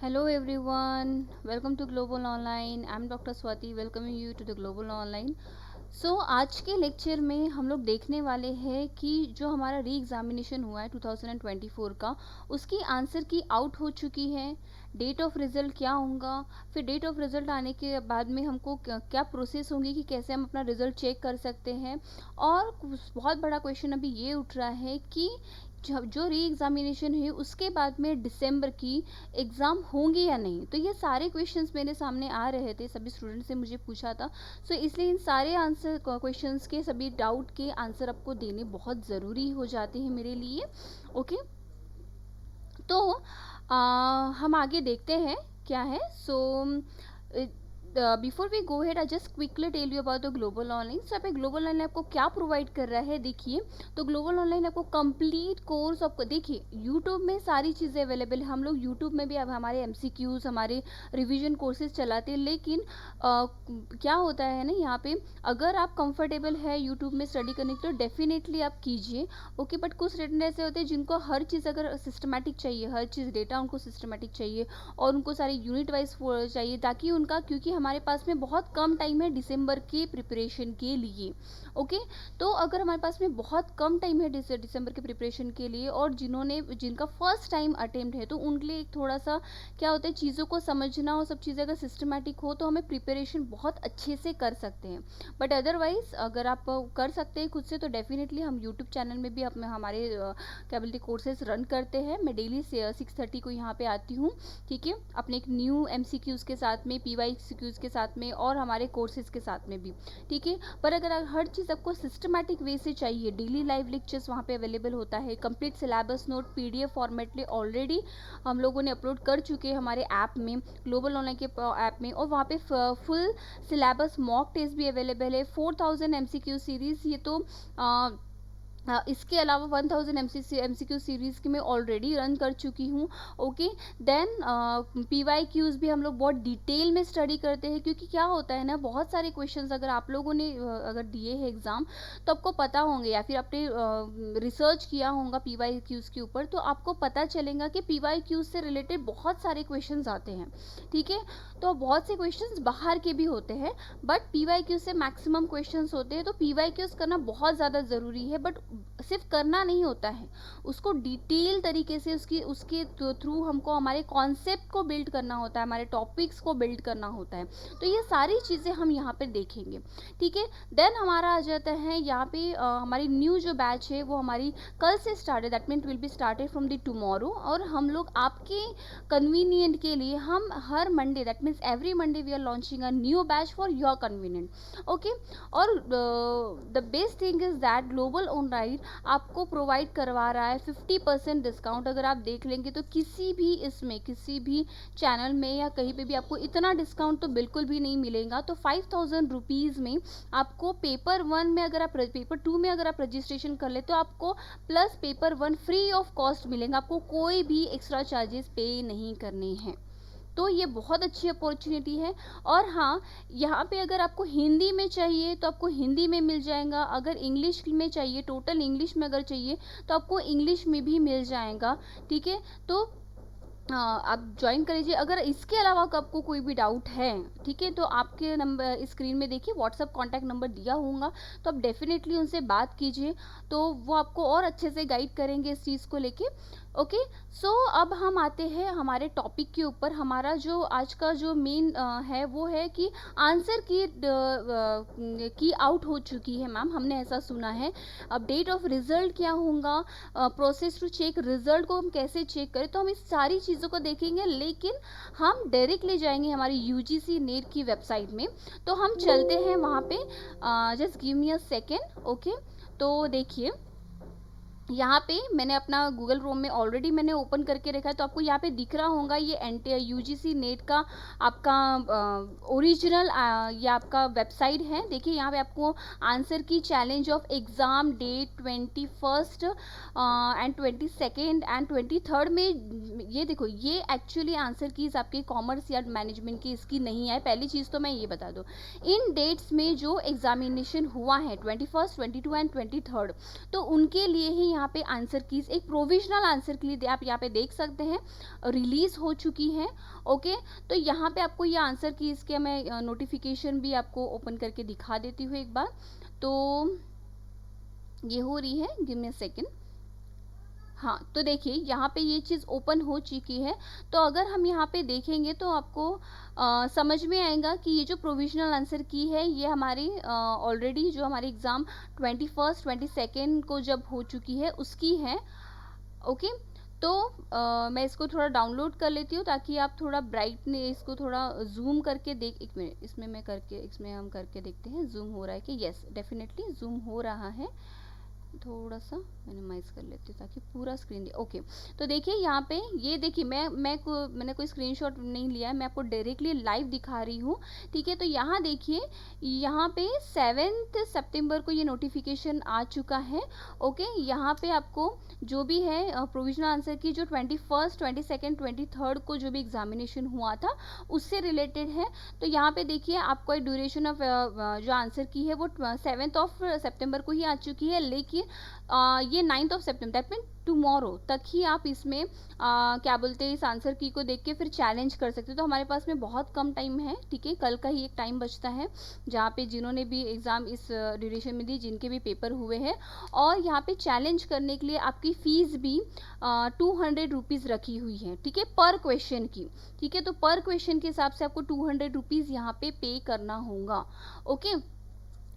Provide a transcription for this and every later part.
Hello everyone, welcome to Global Online. I'm Dr. Swati, welcoming you to the Global Online. आज के lecture में हम लोग देखने वाले हैं कि जो हमारा री एग्जामिनेशन हुआ है 2024 का, उसकी आंसर की आउट हो चुकी है। डेट ऑफ रिज़ल्ट क्या होगा, फिर डेट ऑफ रिज़ल्ट आने के बाद में हमको क्या प्रोसेस होंगी कि कैसे हम अपना रिज़ल्ट चेक कर सकते हैं। और बहुत बड़ा क्वेश्चन अभी ये उठ रहा है कि जो री एग्जामिनेशन है उसके बाद में दिसंबर की एग्ज़ाम होंगे या नहीं। तो ये सारे क्वेश्चंस मेरे सामने आ रहे थे, सभी स्टूडेंट्स ने मुझे पूछा था। इसलिए इन सारे आंसर क्वेश्चंस के, सभी डाउट के आंसर आपको देने बहुत ज़रूरी हो जाते हैं मेरे लिए। ओके, तो हम आगे देखते हैं क्या है। Before we go ahead, I just quickly tell you about the global online. So यहाँ पे ग्लोबल ऑनलाइन आपको क्या प्रोवाइड कर रहा है, देखिए। तो ग्लोबल ऑनलाइन आपको कंप्लीट कोर्स आपको, देखिए यूट्यूब में सारी चीज़ें अवेलेबल है। हम लोग यूट्यूब में भी अब हमारे एमसीक्यूज, हमारे रिवीजन कोर्सेज चलाते हैं। लेकिन क्या होता है ना, यहाँ पे अगर आप कंफर्टेबल है यूट्यूब में स्टडी करने के, तो डेफिनेटली आप कीजिए। ओके, बट कुछ स्टूडेंट ऐसे होते हैं जिनको हर चीज़ अगर सिस्टमेटिक चाहिए, हर चीज़ डेटा उनको सिस्टमेटिक चाहिए और उनको सारे यूनिट वाइज चाहिए, ताकि उनका, क्योंकि हमारे पास में बहुत कम टाइम है दिसंबर के प्रिपरेशन के लिए। ओके, तो अगर हमारे पास में बहुत कम टाइम है दिसंबर के प्रिपरेशन के लिए, और जिनका फर्स्ट टाइम अटेम्प्ट है, तो उनके लिए थोड़ा सा क्या होता है, चीज़ों को समझना और सब चीज़ें अगर सिस्टमेटिक हो तो हमें प्रिपरेशन बहुत अच्छे से कर सकते हैं। बट अदरवाइज अगर आप कर सकते हैं खुद से, तो डेफिनेटली हम यूट्यूब चैनल में भी अपने हमारे कैबिलिटी कोर्सेज रन करते हैं। मैं डेली 6:30 को यहाँ पे आती हूँ, ठीक है, अपने एक न्यू एमसीक्यूज़ के साथ में, पीवाईक्यूज़ के साथ में, और हमारे कोर्सेज के साथ में भी, ठीक है। पर अगर हर चीज़ आपको सिस्टमेटिक वे से चाहिए, डेली लाइव लेक्चर्स वहाँ पे अवेलेबल होता है। Complete syllabus note PDF format में ऑलरेडी हम लोगों ने अपलोड कर चुके हैं हमारे ऐप में, ग्लोबल ऑनलाइन के ऐप में। और वहाँ पे फुल सिलेबस मॉक टेस्ट भी अवेलेबल है। 4000 एमसीक्यू सीरीज़, ये तो इसके अलावा 1000 एमसीक्यू सीरीज़ की मैं ऑलरेडी रन कर चुकी हूँ। ओके, देन पीवाईक्यूज़ भी हम लोग बहुत डिटेल में स्टडी करते हैं, क्योंकि क्या होता है ना, बहुत सारे क्वेश्चंस अगर आप लोगों ने अगर दिए हैं एग्ज़ाम, तो आपको पता होंगे, या फिर आपने रिसर्च किया होगा पीवाईक्यूज़ के ऊपर, तो आपको पता चलेगा कि पीवाईक्यूज़ से रिलेटेड बहुत सारे क्वेश्चंस आते हैं, ठीक है। तो बहुत से क्वेश्चंस बाहर के भी होते हैं, बट पीवाईक्यू से मैक्सिमम क्वेश्चंस होते हैं। तो पीवाईक्यूज़ करना बहुत ज़्यादा ज़रूरी है, बट सिर्फ करना नहीं होता है, उसको डिटेल तरीके से उसके थ्रू हमको हमारे कॉन्सेप्ट को बिल्ड करना होता है, हमारे टॉपिक्स को बिल्ड करना होता है। तो ये सारी चीज़ें हम यहाँ पे देखेंगे, ठीक है। देन हमारा आ जाता है यहाँ पे हमारी न्यू जो बैच है वो हमारी कल से स्टार्ट है, that mean will be started from the tomorrow. और हम लोग आपके कन्वीनियंट के लिए हम हर Monday, that means every Monday we are launching a new batch for your convenient. Okay, और the best thing is that global online आपको प्रोवाइड करवा रहा है 50% डिस्काउंट। अगर आप देख लेंगे तो किसी भी इसमें, किसी भी चैनल में या कहीं पे भी आपको इतना डिस्काउंट तो बिल्कुल भी नहीं मिलेगा। तो 5000 रुपीज़ में आपको पेपर 1 में, अगर आप पेपर 2 में अगर आप रजिस्ट्रेशन कर ले, तो आपको plus paper 1 free of cost मिलेगा, आपको कोई भी एक्स्ट्रा चार्जेस पे नहीं करने हैं। तो ये बहुत अच्छी अपॉर्चुनिटी है। और हाँ, यहाँ पे अगर आपको हिंदी में चाहिए तो आपको हिंदी में मिल जाएगा, अगर इंग्लिश में चाहिए, टोटल इंग्लिश में अगर चाहिए, तो आपको इंग्लिश में भी मिल जाएगा, ठीक है। तो आप ज्वाइन कर लीजिए। अगर इसके अलावा आपको कोई भी डाउट है, ठीक है, तो आपके नंबर स्क्रीन में देखिए व्हाट्सअप कॉन्टैक्ट नंबर दिया होगा, तो आप डेफिनेटली उनसे बात कीजिए, तो वो आपको और अच्छे से गाइड करेंगे इस चीज़ को लेके। ओके, अब हम आते हैं हमारे टॉपिक के ऊपर। हमारा जो आज का जो मेन है वो है कि आंसर की आउट हो चुकी है मैम, हमने ऐसा सुना है। अब डेट ऑफ रिजल्ट क्या होगा, प्रोसेस टू चेक रिजल्ट को हम कैसे चेक करें, तो हम इस सारी चीज़ों को देखेंगे। लेकिन हम डायरेक्टली जाएंगे हमारी यूजीसी नेट की वेबसाइट में, तो हम चलते हैं वहाँ पे। Just give me a second. Okay, तो देखिए यहाँ पे मैंने अपना गूगल क्रोम में ऑलरेडी मैंने ओपन करके रखा है, तो आपको यहाँ पे दिख रहा होगा ये यूजीसी नेट का आपका ओरिजिनल ये आपका वेबसाइट है। देखिए यहाँ पे आपको आंसर की challenge of exam date 21 and 22 and 23 में, ये देखो, ये एक्चुअली आंसर कीज आपके कॉमर्स या मैनेजमेंट की इसकी नहीं है। पहली चीज़ तो मैं ये बता दूँ, इन डेट्स में जो एग्जामिनेशन हुआ है 21, 22 एंड 23, तो उनके लिए ही यहाँ पे आंसर कीज, एक प्रोविजनल आंसर की आप यहाँ पे देख सकते हैं रिलीज हो चुकी है। ओके, तो यहाँ पे आपको ये आंसर कीज के मैं नोटिफिकेशन भी आपको ओपन करके दिखा देती हूँ एक बार। तो ये हो रही है, गिव मी अ सेकेंड। हाँ, तो देखिए यहाँ पे ये चीज़ ओपन हो चुकी है। तो अगर हम यहाँ पे देखेंगे तो आपको समझ में आएगा कि ये जो प्रोविजनल आंसर की है ये हमारी ऑलरेडी जो हमारी एग्ज़ाम 21 22 को जब हो चुकी है उसकी है। ओके, तो मैं इसको थोड़ा डाउनलोड कर लेती हूँ ताकि आप थोड़ा ब्राइटनेस इसको थोड़ा जूम करके देख, एक मिनट इसमें हम करके देखते हैं जूम हो रहा है कि यस डेफिनेटली जूम हो रहा है। थोड़ा सा मिनिमाइज कर लेती हूँ ताकि पूरा स्क्रीन दे। ओके, तो देखिए यहाँ पे ये देखिए मैंने कोई स्क्रीनशॉट नहीं लिया है, मैं आपको डायरेक्टली लाइव दिखा रही हूँ। ठीक है, तो यहाँ देखिए यहाँ पे 7 सितंबर को ये नोटिफिकेशन आ चुका है। ओके, यहाँ पे आपको जो भी है प्रोविजनल आंसर की जो 21, 22, 23 को जो भी एग्जामिनेशन हुआ था उससे रिलेटेड है। तो यहाँ पे देखिए आपको एक ड्यूरेशन ऑफ जो आंसर की है वो 7 सितंबर को ही आ चुकी है, लेकिन ये 9 सितंबर दैट मीन टुमारो तक ही आप इसमें क्या बोलते हैं इस आंसर की को देख के फिर चैलेंज कर सकते हो। तो हमारे पास में बहुत कम टाइम है। ठीक है, कल का ही एक टाइम बचता है जहाँ पे जिन्होंने भी एग्ज़ाम इस ड्यूरेशन में दी, जिनके भी पेपर हुए हैं, और यहाँ पे चैलेंज करने के लिए आपकी फ़ीस भी 200 रुपीज़ रखी हुई है। ठीक है, पर क्वेश्चन की। ठीक है, तो पर क्वेश्चन के हिसाब से आपको 200 रुपीज़ यहाँ पे करना होगा। ओके,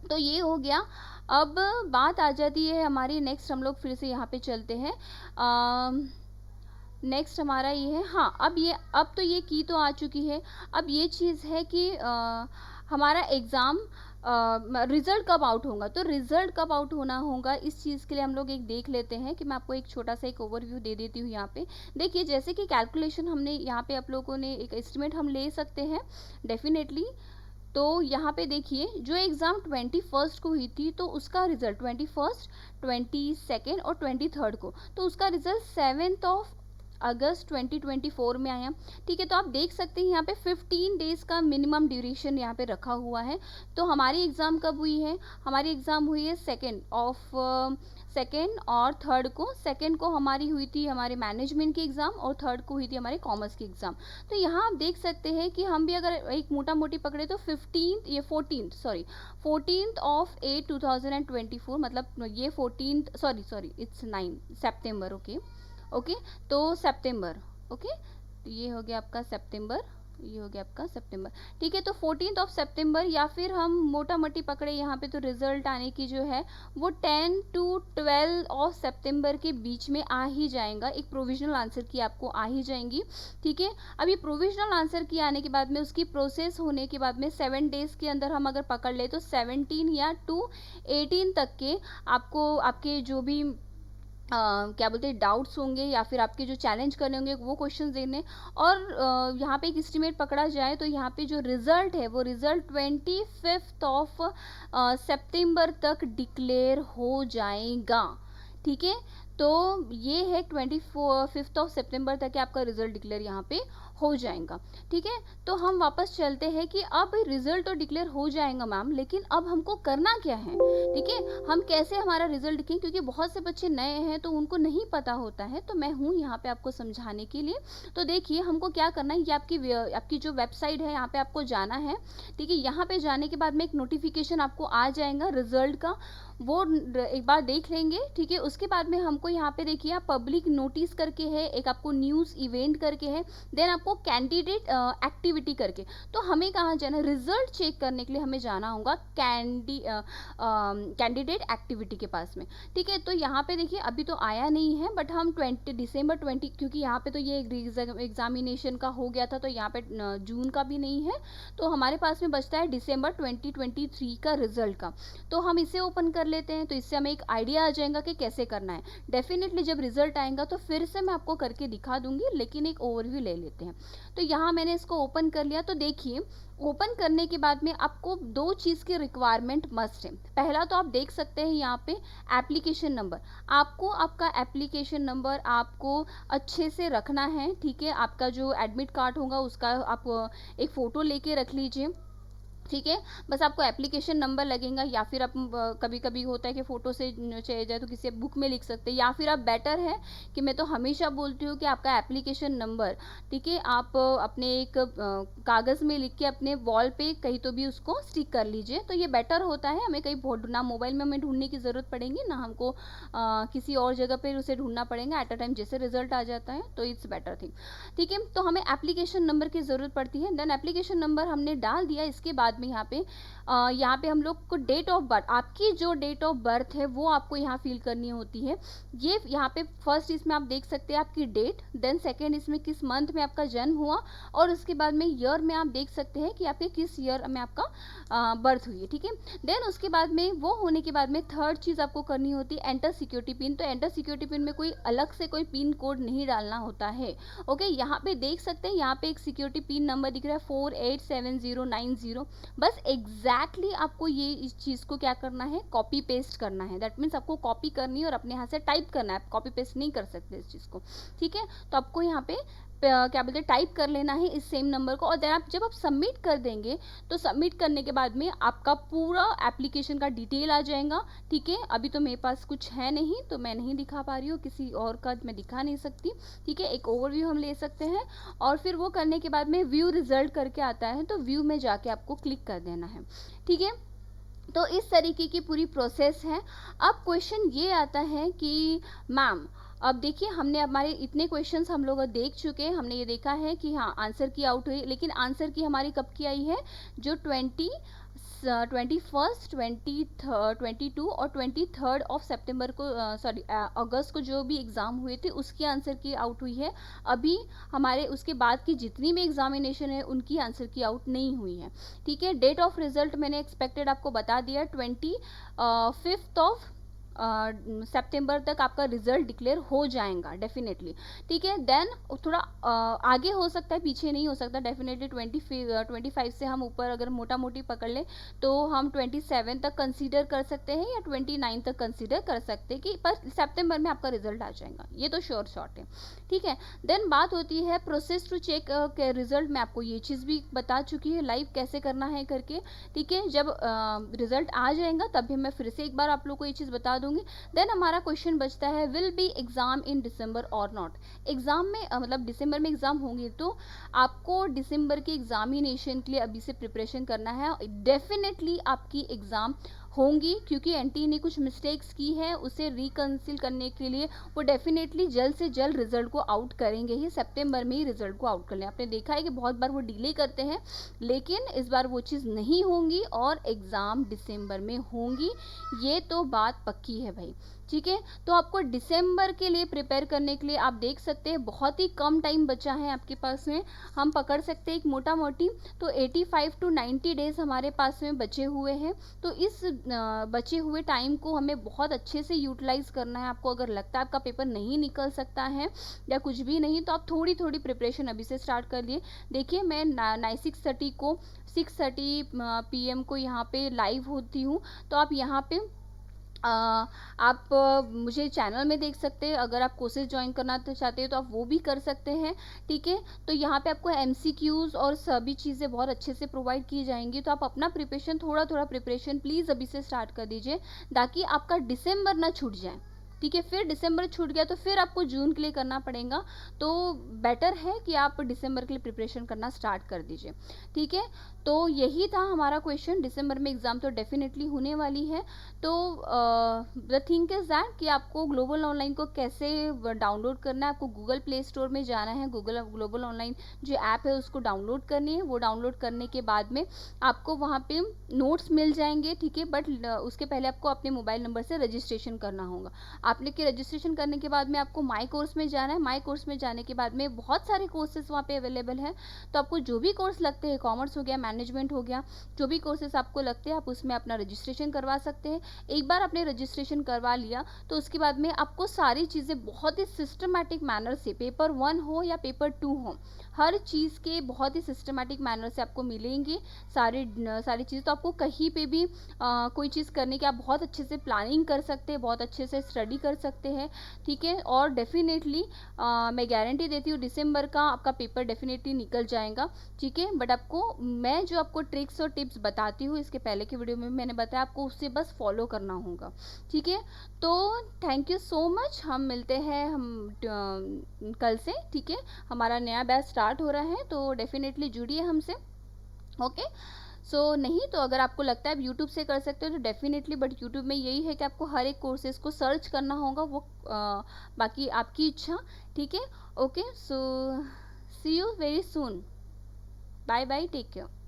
तो ये हो गया। अब बात आ जाती है हमारी नेक्स्ट, हम लोग फिर से यहाँ पे चलते हैं। नेक्स्ट हमारा ये है, हाँ अब तो ये की तो आ चुकी है। अब ये चीज़ है कि हमारा एग्ज़ाम रिज़ल्ट कब आउट होगा। तो रिज़ल्ट कब आउट होना होगा इस चीज़ के लिए हम लोग एक देख लेते हैं कि मैं आपको एक छोटा सा एक ओवरव्यू दे देती हूँ। यहाँ पे देखिए जैसे कि कैलकुलेशन हमने यहाँ पे आप लोगों ने एक एस्टिमेट हम ले सकते हैं डेफिनेटली। तो यहाँ पे देखिए जो एग्ज़ाम 21 को हुई थी तो उसका रिज़ल्ट 21, 22 और 23 को, तो उसका रिज़ल्ट 7 अगस्त 2024 में आया। ठीक है, तो आप देख सकते हैं यहाँ पे 15 डेज़ का मिनिमम ड्यूरेशन यहाँ पे रखा हुआ है। तो हमारी एग्ज़ाम कब हुई है, हमारी एग्ज़ाम हुई है 2 और 3 को। 2 को हमारी हुई थी हमारे मैनेजमेंट की एग्ज़ाम और 3 को हुई थी हमारे कॉमर्स की एग्ज़ाम। तो यहाँ आप देख सकते हैं कि हम भी अगर एक मोटा मोटी पकड़े तो 14th ऑफ 8 2024, मतलब ये 14th sorry it's 9 September. Okay, तो सितंबर, ओके, तो ये हो गया आपका सितंबर, ये हो गया आपका सितंबर। ठीक है, तो 14 सितंबर या फिर हम मोटा मोटी पकड़े यहाँ पे तो रिजल्ट आने की जो है वो 10 to 12 सितंबर के बीच में आ ही जाएगा। एक प्रोविजनल आंसर की आपको आ ही जाएंगी। ठीक है, अब ये प्रोविजनल आंसर की आने के बाद में उसकी प्रोसेस होने के बाद में 7 डेज़ के अंदर हम अगर पकड़ ले तो 17 या टू 18 तक के आपको आपके जो भी क्या बोलते हैं डाउट्स होंगे या फिर आपके जो चैलेंज करने होंगे वो क्वेश्चन देने। और यहाँ पे एक एस्टिमेट पकड़ा जाए तो यहाँ पे जो रिज़ल्ट है वो रिज़ल्ट 25 सितंबर तक डिक्लेयर हो जाएगा। ठीक है, तो ये है 25 सितंबर तक आपका रिज़ल्ट डिक्लेयर यहाँ पे हो जाएगा। ठीक है, तो हम वापस चलते हैं कि अब रिज़ल्ट तो डिक्लेयर हो जाएगा मैम, लेकिन अब हमको करना क्या है। ठीक है, हम कैसे हमारा रिज़ल्ट दिखें, क्योंकि बहुत से बच्चे नए हैं तो उनको नहीं पता होता है, तो मैं हूँ यहाँ पे आपको समझाने के लिए। तो देखिए हमको क्या करना है, ये आपकी जो वेबसाइट है यहाँ पे आपको जाना है। ठीक है, यहाँ पे जाने के बाद में एक नोटिफिकेशन आपको आ जाएगा रिज़ल्ट का, वो एक बार देख लेंगे। ठीक है, उसके बाद में हमको यहाँ पे देखिए आप पब्लिक नोटिस करके है, एक आपको न्यूज़ इवेंट करके है, देन आपको कैंडिडेट एक्टिविटी करके। तो हमें कहाँ जाना है, रिजल्ट चेक करने के लिए हमें जाना होगा कैंडिडेट एक्टिविटी के पास में। ठीक है, तो यहाँ पे देखिए अभी तो आया नहीं है, बट हम दिसंबर 20, क्योंकि यहाँ पे तो ये एग्जामिनेशन का हो गया था तो यहाँ पे जून का भी नहीं है, तो हमारे पास में बचता है दिसंबर 2023 का रिजल्ट का। तो हम इसे ओपन कर लेते हैं, तो इससे हमें एक आइडिया आ जाएगा कि कैसे करना है। डेफिनेटली जब रिजल्ट आएगा तो फिर से मैं आपको करके दिखा दूंगी, लेकिन एक ओवरव्यू ले लेते हैं। तो यहाँ मैंने इसको ओपन कर लिया। तो देखिए ओपन करने के बाद में आपको 2 चीज़ की रिक्वायरमेंट मस्ट है। पहला तो आप देख सकते हैं यहाँ पे एप्लीकेशन नंबर, आपको आपका एप्लीकेशन नंबर आपको अच्छे से रखना है। ठीक है, आपका जो एडमिट कार्ड होगा उसका आप एक फ़ोटो लेके रख लीजिए। ठीक है। बस आपको एप्लीकेशन नंबर लगेगा, या फिर आप कभी कभी होता है कि फ़ोटो से चाहिए जाए तो किसी बुक में लिख सकते हैं, या फिर आप बेटर है कि मैं तो हमेशा बोलती हूँ कि आपका एप्लीकेशन नंबर, ठीक है, आप अपने एक कागज़ में लिख के अपने वॉल पे कहीं तो भी उसको स्टिक कर लीजिए, तो ये बेटर होता है। हमें कहीं बहुत ना मोबाइल में हमें ढूंढने की ज़रूरत पड़ेगी, ना हमको किसी और जगह पर उसे ढूंढना पड़ेगा, एट अ टाइम जैसे रिजल्ट आ जाता है, तो इट्स बेटर थिंग। ठीक है, तो हमें एप्लीकेशन नंबर की ज़रूरत पड़ती है। देन एप्लीकेशन नंबर हमने डाल दिया, इसके बाद में यहाँ पे हम लोग को डेट ऑफ बर्थ, आपकी जो डेट ऑफ बर्थ है वो आपको यहाँ फिल करनी होती है। ये यहाँ पे फर्स्ट इसमें आप देख सकते हैं आपकी डेट, देन सेकेंड इसमें किस मंथ में आपका जन्म हुआ, और उसके बाद में ईयर में आप देख सकते हैं कि आपके किस ईयर में आपका बर्थ हुई है। ठीक है, देन उसके बाद में वो होने के बाद में थर्ड चीज़ आपको करनी होती है एंटर सिक्योरिटी पिन। तो एंटर सिक्योरिटी पिन में कोई अलग से कोई पिन कोड नहीं डालना होता है। ओके, यहाँ पे देख सकते हैं, यहाँ पे एक सिक्योरिटी पिन नंबर दिख रहा है 487090। बस एग्जैक्टली आपको ये इस चीज़ को क्या करना है, कॉपी पेस्ट करना है। दैट मीन्स आपको कॉपी करनी है और अपने हाथ से टाइप करना है, आप कॉपी पेस्ट नहीं कर सकते इस चीज़ को। ठीक है, तो आपको यहाँ पे क्या बोलते हैं, टाइप कर लेना है इस सेम नंबर को, और देन आप जब आप सबमिट कर देंगे तो सबमिट करने के बाद में आपका पूरा एप्लीकेशन का डिटेल आ जाएगा। ठीक है, अभी तो मेरे पास कुछ है नहीं तो मैं नहीं दिखा पा रही हूँ, किसी और का मैं दिखा नहीं सकती। ठीक है, एक ओवरव्यू हम ले सकते हैं, और फिर वो करने के बाद में व्यू रिजल्ट करके आता है, तो व्यू में जाके आपको क्लिक कर देना है। ठीक है, तो इस तरीके की पूरी प्रोसेस है। अब क्वेश्चन ये आता है कि मैम, अब देखिए हमने हमारे इतने क्वेश्चंस हम लोग देख चुके हैं, हमने ये देखा है कि हाँ आंसर की आउट हुई, लेकिन आंसर की हमारी कब की आई है, जो 21st 22 और 23rd ऑफ सितंबर को, सॉरी अगस्त को जो भी एग्ज़ाम हुए थे उसकी आंसर की आउट हुई है। अभी हमारे उसके बाद की जितनी भी एग्जामिनेशन है उनकी आंसर की आउट नहीं हुई है। ठीक है, डेट ऑफ रिजल्ट मैंने एक्सपेक्टेड आपको बता दिया, 25 ऑफ सितंबर तक आपका रिजल्ट डिक्लेयर हो जाएगा डेफिनेटली। ठीक है, देन थोड़ा आगे हो सकता है, पीछे नहीं हो सकता डेफिनेटली। 25 से हम ऊपर अगर मोटा मोटी पकड़ लें तो हम 27 तक कंसीडर कर सकते हैं, या 29 तक कंसीडर कर सकते हैं कि पर सितंबर में आपका रिजल्ट आ जाएगा, ये तो श्योर शॉट है। ठीक है, देन बात होती है प्रोसेस टू चेक के रिजल्ट। मैं आपको ये चीज़ भी बता चुकी है लाइव कैसे करना है करके। ठीक है, जब रिजल्ट आ जाएगा तभी मैं फिर से एक बार आप लोग को ये चीज़ बता दूंगी। देन हमारा क्वेश्चन बचता है, विल बी एग्जाम इन दिसंबर और नॉट। एग्जाम में मतलब दिसंबर में एग्जाम होंगे, तो आपको दिसंबर के एग्जामिनेशन के लिए अभी से प्रिपरेशन करना है। डेफिनेटली आपकी एग्जाम होंगी, क्योंकि एनटीए ने कुछ मिस्टेक्स की है, उसे रिकंसिल करने के लिए वो डेफिनेटली जल्द से जल्द रिजल्ट को आउट करेंगे ही, सितंबर में ही रिजल्ट को आउट कर लें। आपने देखा है कि बहुत बार वो डिले करते हैं, लेकिन इस बार वो चीज़ नहीं होंगी और एग्ज़ाम दिसंबर में होंगी, ये तो बात पक्की है भाई। ठीक है, तो आपको दिसंबर के लिए प्रिपेयर करने के लिए आप देख सकते हैं बहुत ही कम टाइम बचा है आपके पास में। हम पकड़ सकते हैं एक मोटा मोटी तो 85 टू 90 डेज हमारे पास में बचे हुए हैं। तो इस बचे हुए टाइम को हमें बहुत अच्छे से यूटिलाइज करना है। आपको अगर लगता है आपका पेपर नहीं निकल सकता है या कुछ भी नहीं, तो आप थोड़ी थोड़ी प्रिपरेशन अभी से स्टार्ट कर लिए। देखिए मैं 6:30 PM को यहाँ पे लाइव होती हूँ, तो आप यहाँ पे आप मुझे चैनल में देख सकते हैं। अगर आप कोर्सेज ज्वाइन करना चाहते हैं तो आप वो भी कर सकते हैं। ठीक है, तो यहाँ पे आपको MCQs और सभी चीज़ें बहुत अच्छे से प्रोवाइड की जाएंगी, तो आप अपना प्रिपरेशन थोड़ा थोड़ा प्रिपरेशन प्लीज़ अभी से स्टार्ट कर दीजिए, ताकि आपका दिसंबर ना छूट जाए। ठीक है, फिर दिसंबर छूट गया तो फिर आपको जून के लिए करना पड़ेगा, तो बेटर है कि आप दिसंबर के लिए प्रिपरेशन करना स्टार्ट कर दीजिए। ठीक है, तो यही था हमारा क्वेश्चन। दिसंबर में एग्ज़ाम तो डेफिनेटली होने वाली है, तो द थिंक इज़ दैट कि आपको ग्लोबल ऑनलाइन को कैसे डाउनलोड करना है। आपको गूगल प्ले स्टोर में जाना है, ग्लोबल ऑनलाइन जो ऐप है उसको डाउनलोड करनी है। वो डाउनलोड करने के बाद में आपको वहाँ पे नोट्स मिल जाएंगे। ठीक है, बट उसके पहले आपको अपने मोबाइल नंबर से रजिस्ट्रेशन करना होगा। आपने के रजिस्ट्रेशन करने के बाद में आपको माई कोर्स में जाना है। माई कोर्स में जाने के बाद में बहुत सारे कोर्सेज वहाँ पे अवेलेबल है, तो आपको जो भी कोर्स लगते हैं, कॉमर्स हो गया, मैनेजमेंट हो गया, जो भी कोर्सेज आपको लगते हैं आप उसमें अपना रजिस्ट्रेशन करवा सकते हैं। एक बार आपने रजिस्ट्रेशन करवा लिया तो उसके बाद में आपको सारी चीज़ें बहुत ही सिस्टमेटिक मैनर से, पेपर 1 हो या पेपर 2 हो, हर चीज़ के बहुत ही सिस्टमेटिक मैनर से आपको मिलेंगी सारी चीज़। तो आपको कहीं पे भी कोई चीज़ करने की आप बहुत अच्छे से प्लानिंग कर सकते हैं, बहुत अच्छे से स्टडी कर सकते हैं, ठीक है। और डेफिनेटली मैं गारंटी देती हूँ दिसंबर का आपका पेपर डेफिनेटली निकल जाएगा, ठीक है। बट आपको मैं जो आपको ट्रिक्स और टिप्स बताती हूँ, इसके पहले की वीडियो में मैंने बताया, आपको उससे बस फॉलो करना होगा, ठीक है। तो थैंक यू सो मच, हम मिलते हैं कल से, ठीक है। हमारा नया बैच स्टार्ट हो रहा है, तो डेफिनेटली जुड़िए हमसे, ओके। नहीं तो अगर आपको लगता है आप यूट्यूब से कर सकते हो तो डेफिनेटली, बट यूट्यूब में यही है कि आपको हर एक कोर्सेज को सर्च करना होगा, वो बाकी आपकी इच्छा, ठीक है। Okay, see you very soon, bye bye, take care.